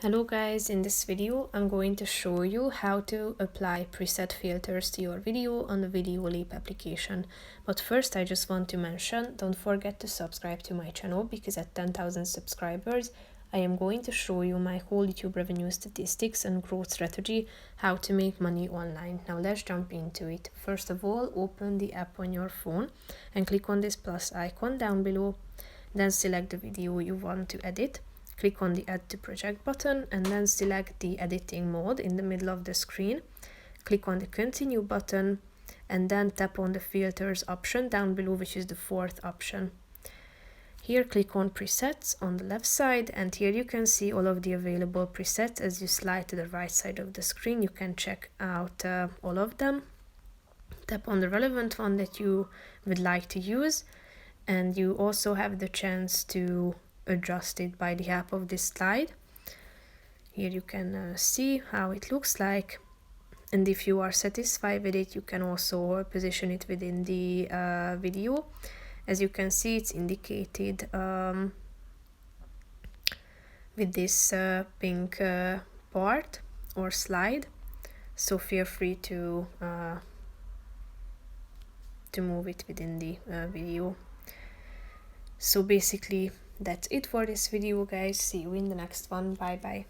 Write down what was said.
Hello guys, in this video I'm going to show you how to apply preset filters to your video on the Videoleap application. But first I just want to mention, don't forget to subscribe to my channel because at 10,000 subscribers I am going to show you my whole YouTube revenue statistics and growth strategy, how to make money online. Now let's jump into it. First of all, open the app on your phone and click on this plus icon down below. Then select the video you want to edit. Click on the Add to Project button and then select the editing mode in the middle of the screen. Click on the Continue button and then tap on the Filters option down below, which is the fourth option. Here click on Presets on the left side, and here you can see all of the available presets. As you slide to the right side of the screen, you can check out all of them. Tap on the relevant one that you would like to use, and you also have the chance to adjust it by the help of this slide. Here you can see how it looks like, and if you are satisfied with it, you can also position it within the video. As you can see, it's indicated with this pink part or slide, so feel free to move it within the video. So basically that's it for this video guys. See you in the next one. Bye bye.